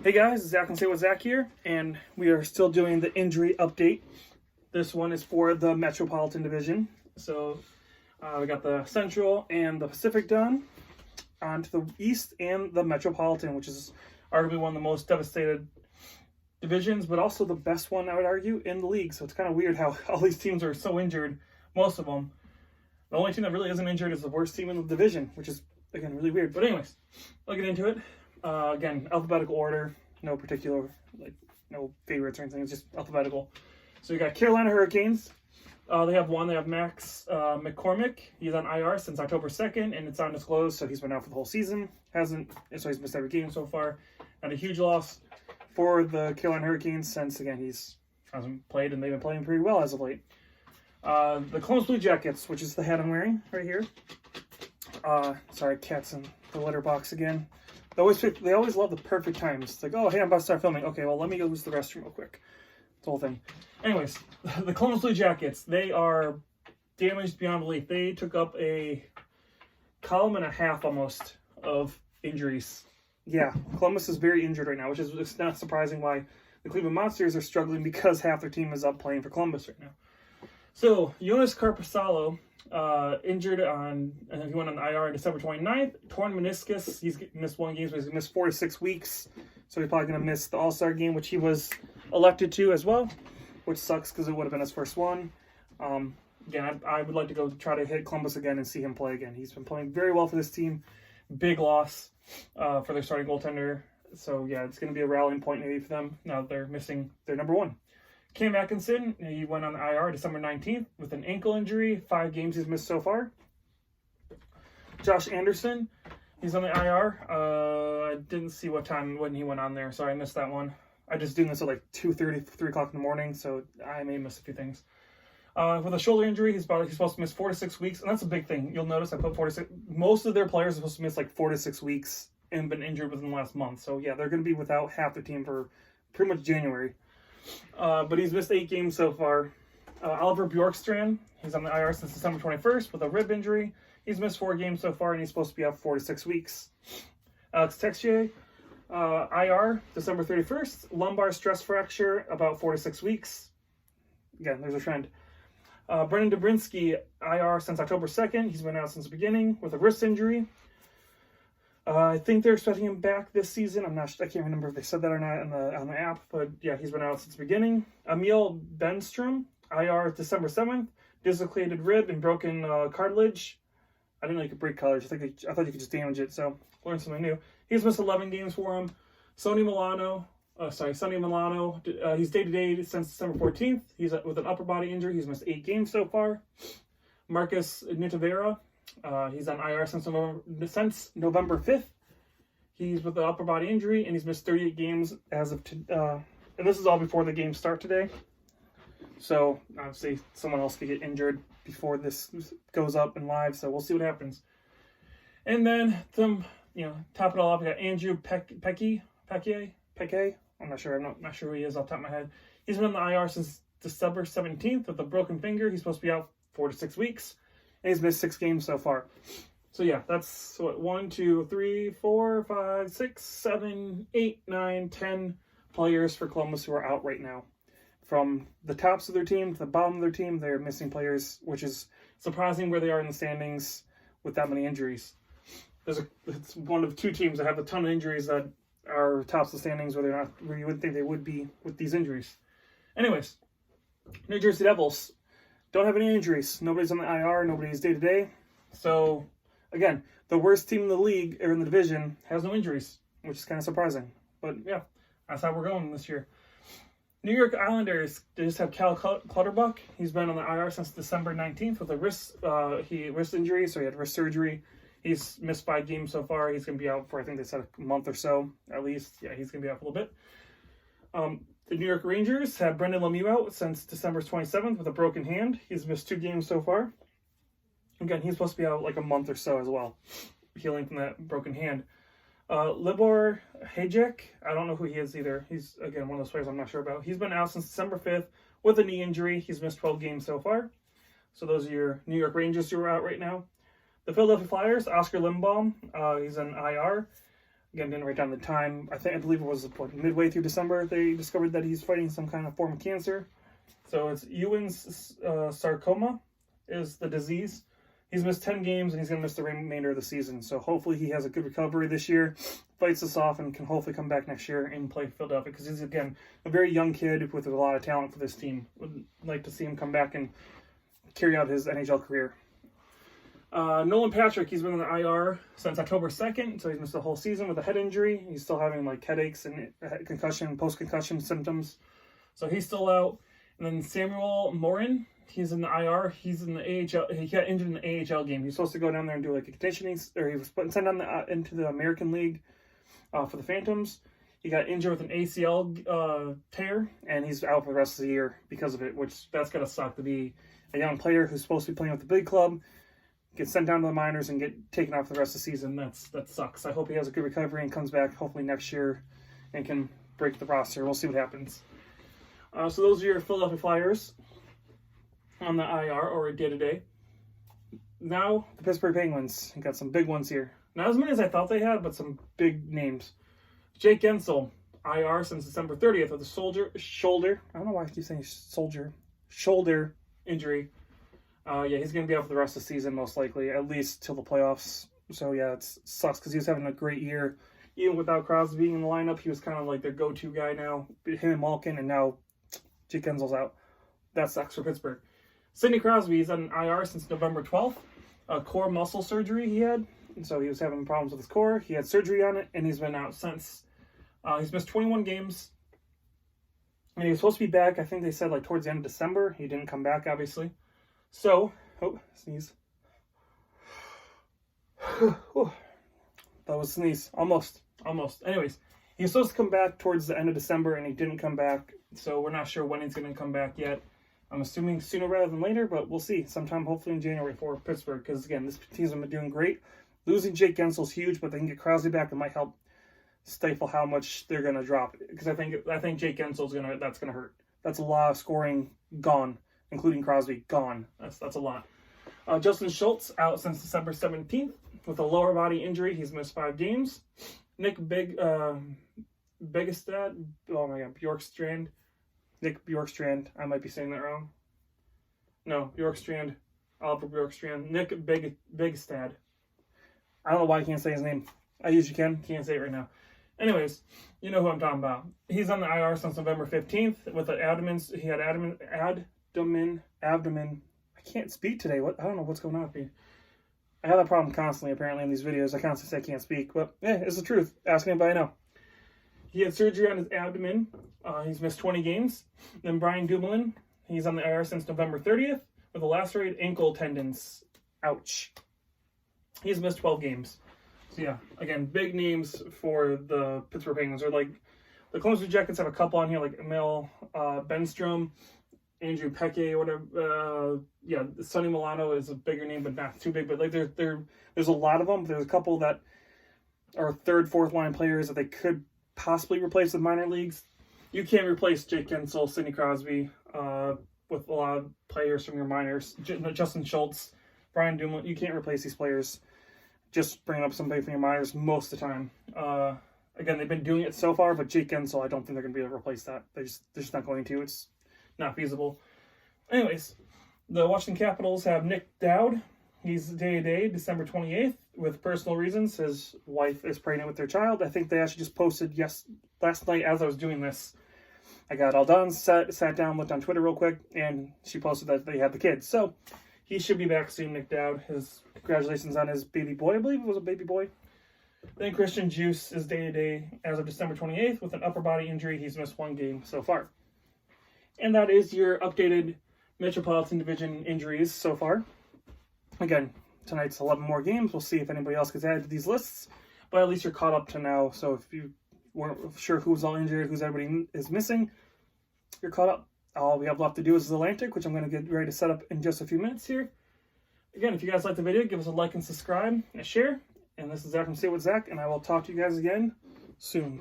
Hey guys, Zach and Say with Zach here, and we are still doing the injury update. This one is for the Metropolitan Division. So we got the Central and the Pacific done, on to the East and the Metropolitan, which is arguably one of the most devastated divisions, but also the best one, I would argue, in the league. So it's kind of weird how all these teams are so injured, most of them. The only team that really isn't injured is the worst team in the division, which is, again, really weird. But anyways, I'll get into it. Again, alphabetical order, no particular, no favorites or anything, it's just alphabetical. So you got Carolina Hurricanes. They have Max McCormick. He's on IR since October 2nd, and it's undisclosed, so he's been out for the whole season. So he's missed every game so far. And a huge loss for the Carolina Hurricanes since, again, hasn't played, and they've been playing pretty well as of late. The Columbus Blue Jackets, which is the hat I'm wearing right here. Sorry, cats in the litter box again. They always love the perfect times. It's like, oh, hey, I'm about to start filming. Okay, well, let me go use the restroom real quick. The whole thing. Anyways, the Columbus Blue Jackets, they are damaged beyond belief. They took up a column and a half almost of injuries. Yeah, Columbus is very injured right now, which is not surprising why the Cleveland Monsters are struggling, because half their team is up playing for Columbus right now. So, Jonas Carpasalo, injured he went on the IR on December 29th, torn meniscus. He's missed one game, so he's missed 4 to 6 weeks. So he's probably going to miss the All-Star game, which he was elected to as well, which sucks because it would have been his first one. Again, I would like to go try to hit Columbus again and see him play again. He's been playing very well for this team. Big loss for their starting goaltender. So yeah, it's going to be a rallying point maybe for them now that they're missing their number one. Cam Atkinson, he went on the IR December 19th with an ankle injury. 5 games he's missed so far. Josh Anderson, he's on the IR. I didn't see when he went on there. Sorry, I missed that one. I just doing this at 2:30, 3 o'clock in the morning, so I may miss a few things. With a shoulder injury, he's supposed to miss 4 to 6 weeks, and that's a big thing. You'll notice I put 4 to 6. Most of their players are supposed to miss 4 to 6 weeks and been injured within the last month. So yeah, they're going to be without half their team for pretty much January. But he's missed 8 games so far. Oliver Bjorkstrand, he's on the IR since December 21st with a rib injury. He's missed 4 games so far, and he's supposed to be out 4 to 6 weeks. Alex Texier, IR, December 31st. Lumbar stress fracture, about 4 to 6 weeks. Again, there's a trend. Brendan Dubrinsky, IR since October 2nd. He's been out since the beginning with a wrist injury. I think they're expecting him back this season. I can't remember if they said that or not on the app, but yeah, he's been out since the beginning. Emil Benstrom, IR December 7th. Dislocated rib and broken cartilage. I didn't know you could break cartilage. I thought you could just damage it, so learned something new. He's missed 11 games for him. Sonny Milano, he's day-to-day since December 14th. He's with an upper body injury. He's missed 8 games so far. Marcus Nitavera, he's on IR since November 5th. He's with an upper body injury, and he's missed 38 games as of and this is all before the games start today. So obviously someone else could get injured before this goes up in live, so we'll see what happens. And then top it all off, we got Andrew Peke. I'm not sure. I'm not sure who he is off the top of my head. He's been on the IR since December 17th with a broken finger. He's supposed to be out 4 to 6 weeks, and he's missed 6 games so far. So yeah, that's 1, 2, 3, 4, 5, 6, 7, 8, 9, 10 players for Columbus who are out right now. From the tops of their team to the bottom of their team, they're missing players, which is surprising where they are in the standings with that many injuries. It's one of 2 teams that have a ton of injuries that are tops of the standings where you wouldn't think they would be with these injuries. Anyways, New Jersey Devils don't have any injuries. Nobody's on the IR. Nobody's day-to-day. So, again, the worst team in the league, or in the division, has no injuries, which is kind of surprising. But, yeah, that's how we're going this year. New York Islanders, they just have Cal Clutterbuck. He's been on the IR since December 19th with a wrist injury, so he had wrist surgery. He's missed 5 games so far. He's going to be out for, I think they said, a month or so, at least. Yeah, he's going to be out for a little bit. The New York Rangers have Brendan Lemieux out since December 27th with a broken hand. He's missed 2 games so far. Again, he's supposed to be out a month or so as well, healing from that broken hand. Libor Hajek, I don't know who he is either. He's, again, one of those players I'm not sure about. He's been out since December 5th with a knee injury. He's missed 12 games so far. So those are your New York Rangers who are out right now. The Philadelphia Flyers, Oscar Lindblom, he's on IR. Again, didn't write down the time. I believe it was midway through December they discovered that he's fighting some kind of form of cancer. So it's Ewing's sarcoma is the disease. He's missed 10 games and he's going to miss the remainder of the season. So hopefully he has a good recovery this year, fights this off, and can hopefully come back next year and play Philadelphia, because he's, again, a very young kid with a lot of talent for this team. Would like to see him come back and carry out his NHL career. Nolan Patrick, he's been in the IR since October 2nd, so he's missed the whole season with a head injury. He's still having like headaches and concussion, post-concussion symptoms. So he's still out. And then Samuel Morin, he's in the IR. He's in the AHL. He got injured in the AHL game. He was supposed to go down there and do like a conditioning, or he was sent down into the American League for the Phantoms. He got injured with an ACL tear, and he's out for the rest of the year because of it, which that's going to suck to be a young player who's supposed to be playing with the big club, get sent down to the minors and get taken off for the rest of the season. That sucks. I hope he has a good recovery and comes back hopefully next year and can break the roster. We'll see what happens. So those are your Philadelphia Flyers on the IR, or day-to-day. Now, the Pittsburgh Penguins. You got some big ones here. Not as many as I thought they had, but some big names. Jake Gensel, IR since December 30th with a shoulder. I don't know why I keep saying shoulder injury. Yeah, he's going to be out for the rest of the season, most likely, at least till the playoffs. So, yeah, it sucks because he was having a great year. Even without Crosby being in the lineup, he was kind of like their go-to guy now. Him and Malkin, and now Jake Gensel's out. That sucks for Pittsburgh. Sidney Crosby is on IR since November 12th. A core muscle surgery he had. And so he was having problems with his core. He had surgery on it, and he's been out since. He's missed 21 games. And he was supposed to be back, I think they said, like towards the end of December. He didn't come back, obviously. So, sneeze. That was a sneeze. Almost. Anyways, he was supposed to come back towards the end of December, and he didn't come back. So we're not sure when he's going to come back yet. I'm assuming sooner rather than later, but we'll see. Sometime hopefully in January for Pittsburgh, because again, this team's been doing great. Losing Jake Gensel's huge, but they can get Crosby back. It might help stifle how much they're going to drop. Because I think Jake Gensel's that's going to hurt. That's a lot of scoring gone, including Crosby gone. That's a lot. Justin Schultz out since December 17th with a lower body injury. He's missed 5 games. Nick Bjorkstrand. Oh my God, Bjorkstrand. Nick Bjorkstrand. I might be saying that wrong. No, Bjorkstrand. Oliver Bjorkstrand. Nick Bigstad. I don't know why I can't say his name. I usually can. Can't say it right now. Anyways, you know who I'm talking about. He's on the IR since November 15th with an abdomen. He had abdomen. I can't speak today. I don't know what's going on with me. I have that problem constantly, apparently, in these videos. I constantly say I can't speak. But, yeah, it's the truth. Ask anybody I know. He had surgery on his abdomen. He's missed 20 games. Then Brian Dumoulin. He's on the IR since November 30th with a lacerated ankle tendons. Ouch. He's missed 12 games. So, yeah, again, big names for the Pittsburgh Penguins. Or, like, the Columbus Blue Jackets have a couple on here, like Emil Benstrom, Andrew Peke, whatever. Yeah, Sonny Milano is a bigger name, but not too big. But, like, there's a lot of them. There's a couple that are third, fourth line players that they could possibly replace with minor leagues. You can't replace Jake Gensel, Sidney Crosby, with a lot of players from your minors. Justin Schultz, Brian Dumoulin. You can't replace these players. Just bring up somebody from your minors most of the time. Again, they've been doing it so far, but Jake Gensel, I don't think they're going to be able to replace that. They're just not going to. It's not feasible. Anyways, the Washington Capitals have Nick Dowd. He's day-to-day, December 28th, with personal reasons. His wife is pregnant with their child. I think they actually just posted last night as I was doing this. I got all done, sat down, looked on Twitter real quick, and she posted that they had the kids. So he should be back soon, Nick Dowd. His congratulations on his baby boy. I believe it was a baby boy. Then Christian Juice is day-to-day as of December 28th with an upper body injury. He's missed 1 game so far. And that is your updated Metropolitan Division injuries so far. Again, tonight's 11 more games. We'll see if anybody else gets added to these lists. But at least you're caught up to now. So if you weren't sure who's all injured, who's everybody is missing, you're caught up. All we have left to do is Atlantic, which I'm going to get ready to set up in just a few minutes here. Again, if you guys liked the video, give us a like and subscribe and share. And this is Zach from Say What Zach, and I will talk to you guys again soon.